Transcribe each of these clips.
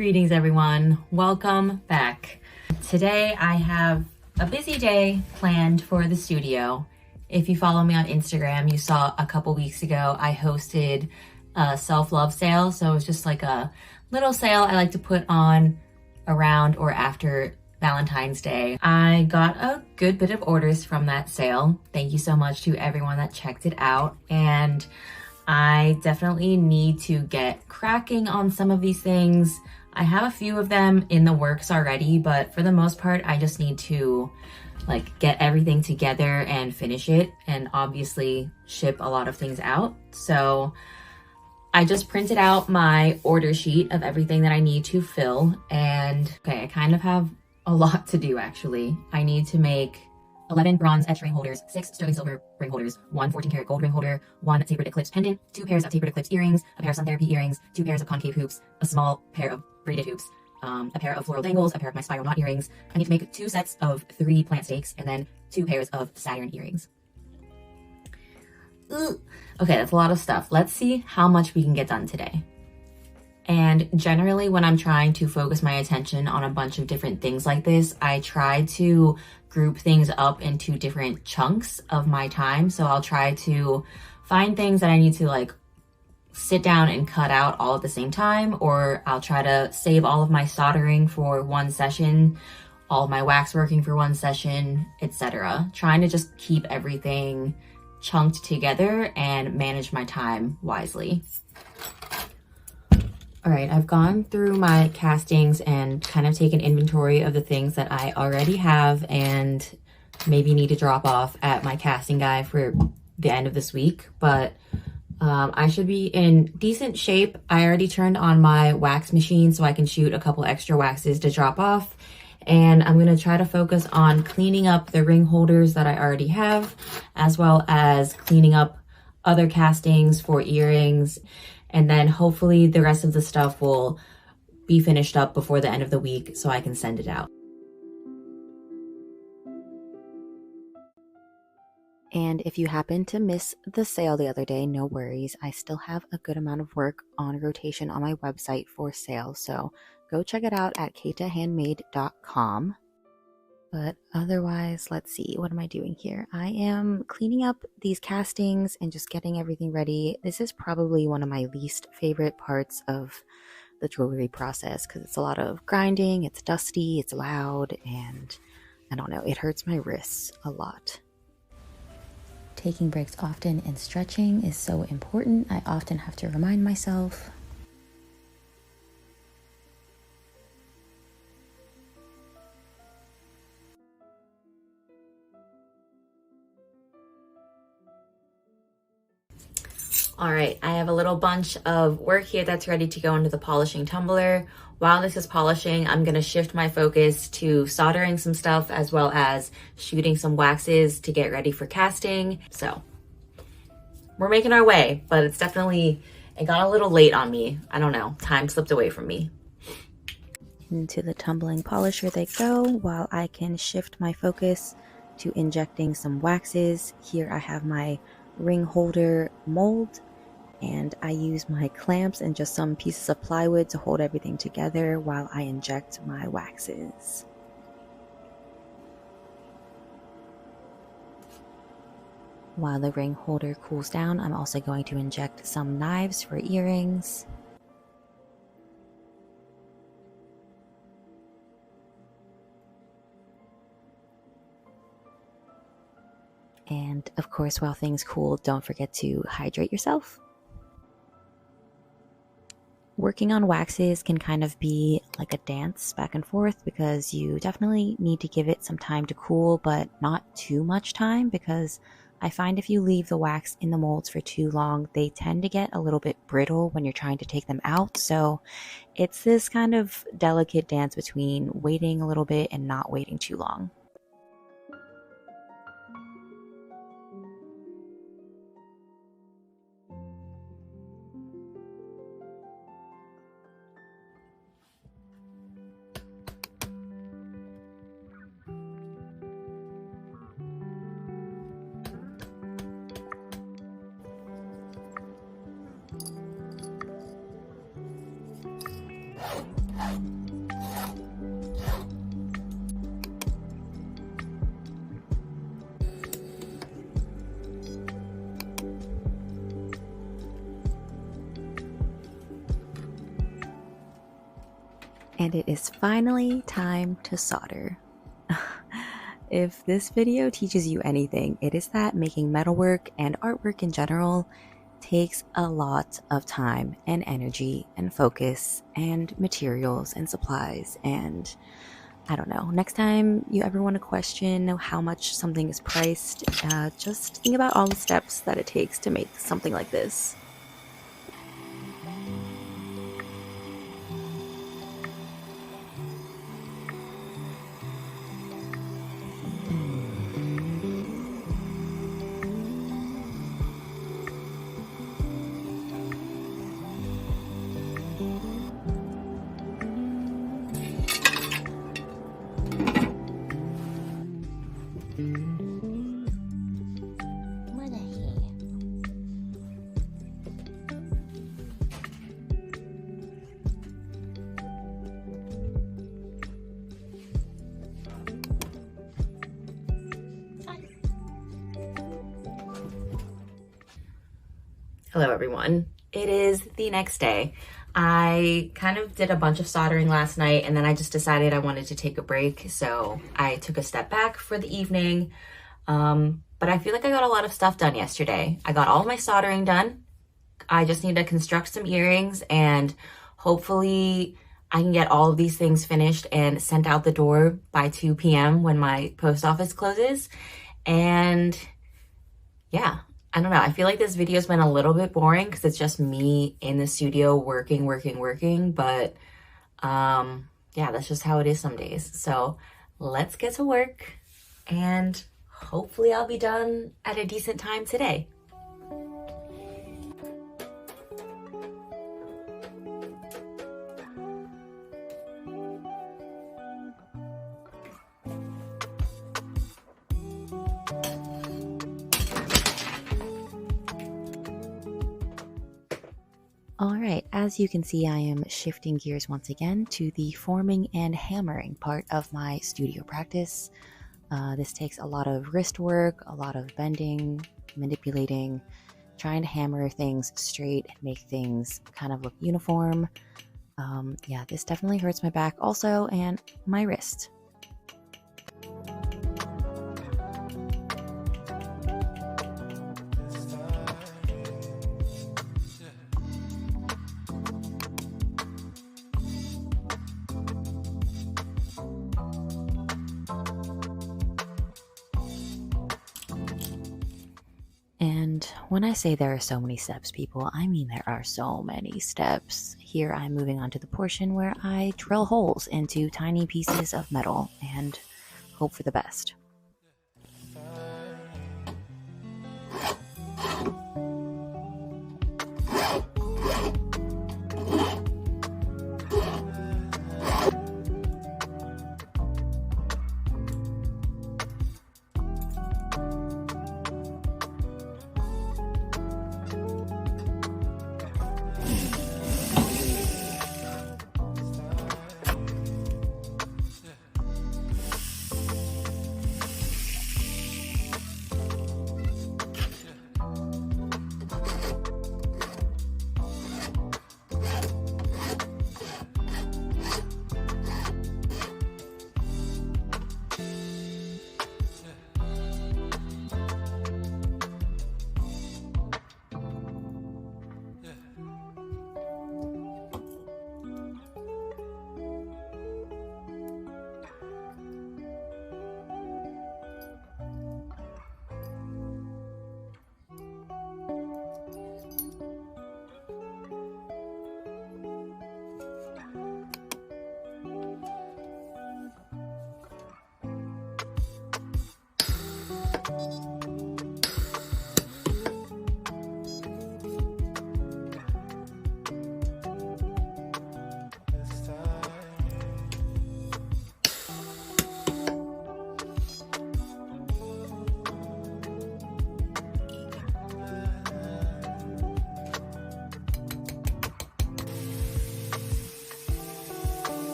Greetings everyone, welcome back. Today I have a busy day planned for the studio. If you follow me on Instagram, you saw a couple weeks ago I hosted a self-love sale. So it was just like a little sale I like to put on around or after Valentine's Day. I got a good bit of orders from that sale. Thank you so much to everyone that checked it out. And I definitely need to get cracking on some of these things. I have a few of them in the works already, but for the most part, I just need to get everything together and finish it, and obviously ship a lot of things out. So I just printed out my order sheet of everything that I need to fill, and okay, I kind of have a lot to do actually. I need to make 11 bronze etch ring holders, 6 sterling silver ring holders, 1 14-karat gold ring holder, 1 tapered eclipse pendant, 2 pairs of tapered eclipse earrings, a pair of sun therapy earrings, 2 pairs of concave hoops, a small pair of braided hoops, a pair of floral dangles, a pair of my spiral knot earrings. I need to make 2 sets of 3 plant stakes, and then 2 pairs of Saturn earrings. Ugh. Okay, that's a lot of stuff. Let's see how much we can get done today. And generally when I'm trying to focus my attention on a bunch of different things like this, I try to group things up into different chunks of my time. So I'll try to find things that I need to sit down and cut out all at the same time, or I'll try to save all of my soldering for one session, all of my wax working for one session, etc. Trying to just keep everything chunked together and manage my time wisely. All right, I've gone through my castings and kind of taken inventory of the things that I already have and maybe need to drop off at my casting guy for the end of this week, but I should be in decent shape. I already turned on my wax machine so I can shoot a couple extra waxes to drop off, and I'm gonna try to focus on cleaning up the ring holders that I already have, as well as cleaning up other castings for earrings. And then hopefully the rest of the stuff will be finished up before the end of the week so I can send it out. And if you happen to miss the sale the other day, no worries. I still have a good amount of work on rotation on my website for sale. So go check it out at katahandmade.com. But otherwise, let's see, what am I doing here? I am cleaning up these castings and just getting everything ready. This is probably one of my least favorite parts of the jewelry process because it's a lot of grinding, it's dusty, it's loud, and I don't know, it hurts my wrists a lot. Taking breaks often and stretching is so important. I often have to remind myself. All right, I have a little bunch of work here that's ready to go into the polishing tumbler. While this is polishing, I'm gonna shift my focus to soldering some stuff as well as shooting some waxes to get ready for casting. So we're making our way, but it got a little late on me. I don't know, time slipped away from me. Into the tumbling polisher they go while I can shift my focus to injecting some waxes. Here I have my ring holder mold, and I use my clamps and just some pieces of plywood to hold everything together while I inject my waxes. While the ring holder cools down, I'm also going to inject some knives for earrings. And of course, while things cool, don't forget to hydrate yourself. Working on waxes can kind of be like a dance back and forth because you definitely need to give it some time to cool, but not too much time, because I find if you leave the wax in the molds for too long, they tend to get a little bit brittle when you're trying to take them out. So it's this kind of delicate dance between waiting a little bit and not waiting too long. And it is finally time to solder. If this video teaches you anything, it is that making metalwork and artwork in general takes a lot of time and energy and focus and materials and supplies. And I don't know, next time you ever want to question how much something is priced, just think about all the steps that it takes to make something like this. Hello everyone. It is the next day. I kind of did a bunch of soldering last night and then I just decided I wanted to take a break. So I took a step back for the evening. But I feel like I got a lot of stuff done yesterday. I got all of my soldering done. I just need to construct some earrings and hopefully I can get all of these things finished and sent out the door by 2 p.m. when my post office closes. And yeah. I don't know. I feel like this video's been a little bit boring because it's just me in the studio working. But yeah, that's just how it is some days. So let's get to work and hopefully I'll be done at a decent time today. Alright, as you can see, I am shifting gears once again to the forming and hammering part of my studio practice. This takes a lot of wrist work, a lot of bending, manipulating, trying to hammer things straight and make things kind of look uniform. Yeah, this definitely hurts my back also, and my wrist. And when I say there are so many steps, people, I mean there are so many steps. Here I'm moving on to the portion where I drill holes into tiny pieces of metal and hope for the best.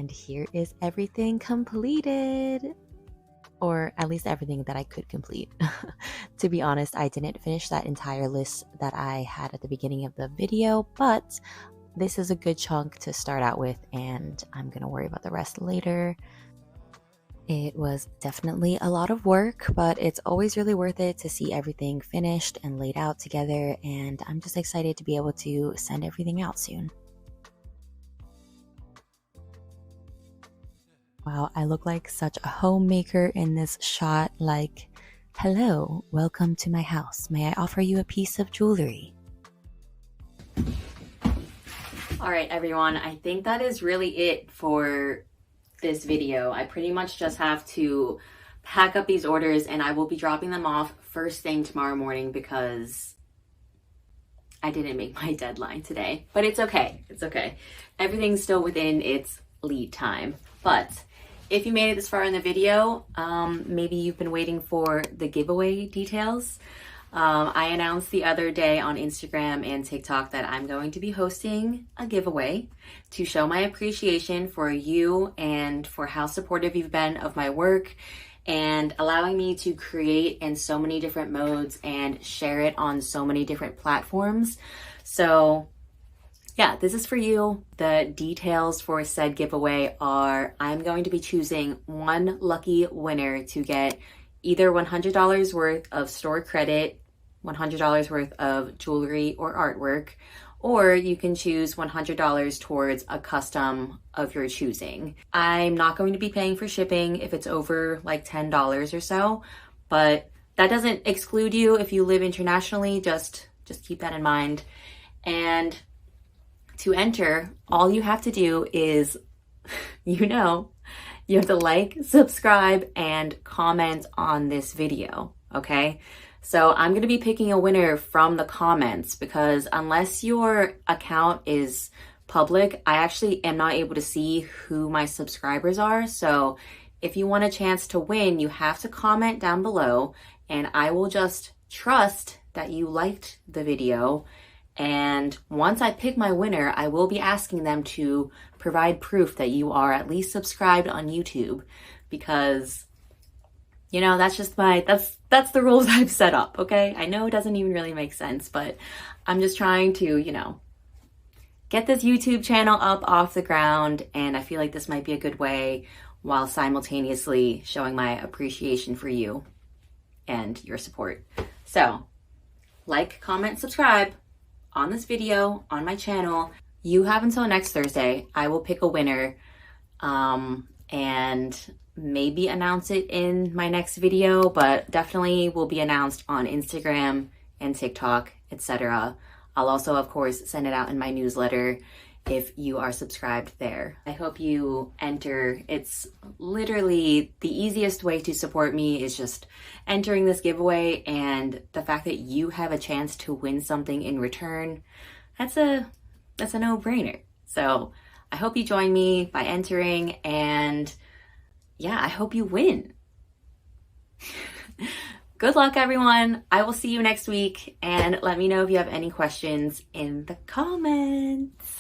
And here is everything completed. Or at least everything that I could complete. To be honest, I didn't finish that entire list that I had at the beginning of the video, but this is a good chunk to start out with, and I'm gonna worry about the rest later. It was definitely a lot of work, but it's always really worth it to see everything finished and laid out together, and I'm just excited to be able to send everything out soon. Wow, I look like such a homemaker in this shot. Like, hello, welcome to my house. May I offer you a piece of jewelry? All right, everyone, I think that is really it for this video. I pretty much just have to pack up these orders and I will be dropping them off first thing tomorrow morning because I didn't make my deadline today. But it's okay. It's okay. Everything's still within its lead time. But if you made it this far in the video, maybe you've been waiting for the giveaway details. I announced the other day on Instagram and TikTok that I'm going to be hosting a giveaway to show my appreciation for you and for how supportive you've been of my work and allowing me to create in so many different modes and share it on so many different platforms. So yeah, this is for you. The details for said giveaway are I'm going to be choosing one lucky winner to get either $100 worth of store credit, $100 worth of jewelry or artwork, or you can choose $100 towards a custom of your choosing. I'm not going to be paying for shipping if it's over like $10 or so, but that doesn't exclude you if you live internationally. Just keep that in mind. And to enter, all you have to do is, you have to like, subscribe, and comment on this video, okay? So I'm gonna be picking a winner from the comments because unless your account is public, I actually am not able to see who my subscribers are. So if you want a chance to win, you have to comment down below and I will just trust that you liked the video. And once I pick my winner, I will be asking them to provide proof that you are at least subscribed on YouTube because, that's just that's the rules I've set up, okay? I know it doesn't even really make sense, but I'm just trying to, get this YouTube channel up off the ground. And I feel like this might be a good way while simultaneously showing my appreciation for you and your support. So like, comment, subscribe on this video, on my channel. You have until next Thursday. I will pick a winner and maybe announce it in my next video, but definitely will be announced on Instagram and TikTok, etc. I'll also, of course, send it out in my newsletter if you are subscribed there. I hope you enter. It's literally the easiest way to support me is just entering this giveaway, and the fact that you have a chance to win something in return, that's a no-brainer. So I hope you join me by entering, and yeah, I hope you win. Good luck, everyone. I will see you next week, and let me know if you have any questions in the comments.